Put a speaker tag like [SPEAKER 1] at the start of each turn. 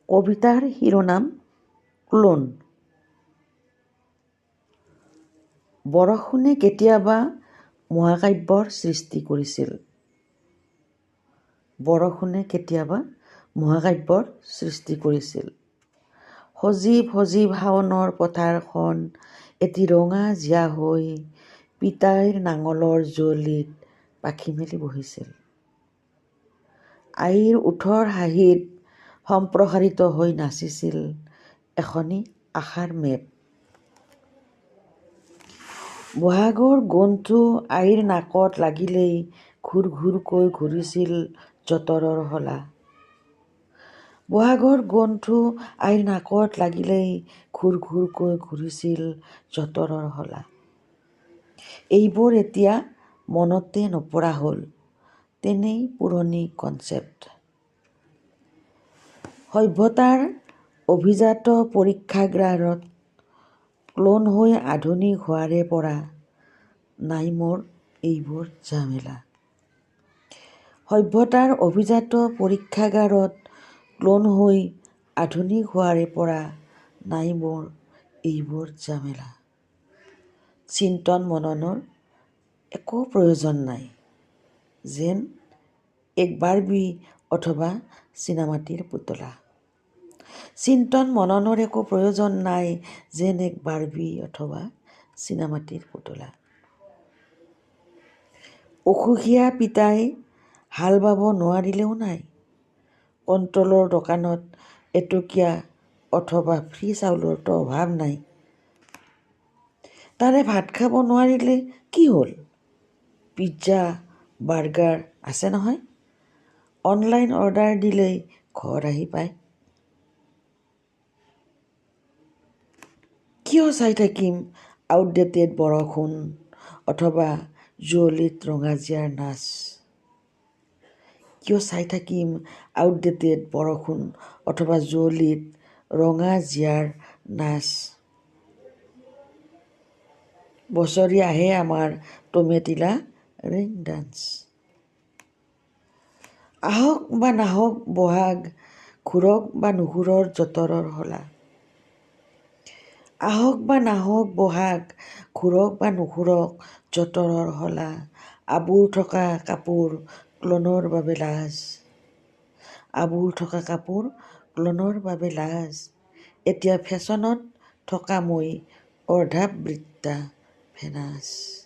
[SPEAKER 1] কবিতাৰ শিৰোনাম ক্লোন। বৰষুণে কেতিয়াবা মহাকাব্যৰ সৃষ্টি কৰিছিল। বৰষুণে কেতিয়াবা মহাকাব্যৰ সৃষ্টি কৰিছিল। সজীৱ সজীৱ শাওণৰ পথাৰখন এটি ৰঙা জীয়া হৈ পিতাইৰ নাঙলৰ যুঁৱলিত পাখি মেলি বহিছিল। আইৰ ওঠৰ হাঁহিত সম্প্ৰসাৰিত হৈ নাচিছিল এখনি আশাৰ মেপ। বহাগৰ গোন্ধটো আইৰ নাকত লাগিলেই ঘূৰ ঘূৰকৈ ঘূৰিছিল যঁতৰৰ শলা। বহাগৰ গোন্ধটো আইৰ নাকত লাগিলেই ঘূৰ ঘূৰকৈ ঘূৰিছিল যঁতৰৰ শলা। এইবোৰ এতিয়া মনতে নপৰা হ'ল, তেনেই পুৰণি কনচেপ্ট। সভ্যতাৰ অভিজাত পৰীক্ষাগাৰত ক্লোন হৈ আধুনিক হোৱাৰে পৰা নাই মোৰ এইবোৰ ঝামেলা। সভ্যতাৰ অভিজাত পৰীক্ষাগাৰত ক্লোন হৈ আধুনিক হোৱাৰে পৰা নাই মোৰ এইবোৰ ঝামেলা। চিন্তন মননৰ একো প্ৰয়োজন নাই, যেন এক বাৰ্বি অথবা চীনামাটিৰ পুতলা। চিন্তন মননৰ একো প্ৰয়োজন নাই, যেন এক বাৰ্বি অথবা চীনামাটিৰ পুতলা। অসুখীয়া পিতাই হাল বাব নোৱাৰিলেও নাই, কণ্ট্ৰলৰ দোকানত এটকীয়া অথবা ফ্ৰী চাউলৰতো অভাৱ নাই। তাৰে ভাত খাব নোৱাৰিলে কি হ'ল? পিজ্জা বাৰ্গাৰ আছে নহয়, অনলাইন অৰ্ডাৰ দিলেই ঘৰ আহি পায়। কিয় চাই থাকিম আউটডেটেড বৰষুণ অথবা যুঁৱলিত ৰঙা জীয়াৰ নাচ? কিয় চাই থাকিম আউটডেটেড বৰষুণ অথবা যুঁৱলিত ৰঙা জীয়াৰ নাচ? বছৰি আহে আমাৰ টমেটিলা ৰেইন ডান্স। আহক বা নাহক বহাগ, ঘূৰক বা নুঘূৰক যঁতৰৰ শলা। আহক বা নাহক বহাগ, ঘূৰক বা নুঘূৰক যঁতৰৰ শলা। আবুৰ থকা কাপোৰ ক্লোনৰ বাবে লাজ। আবুৰ থকা কাপোৰ ক্লোনৰ বাবে লাজ। এতিয়া ফেশ্বনত থকা মই অৰ্ধাবৃত্তা ভেনাছ।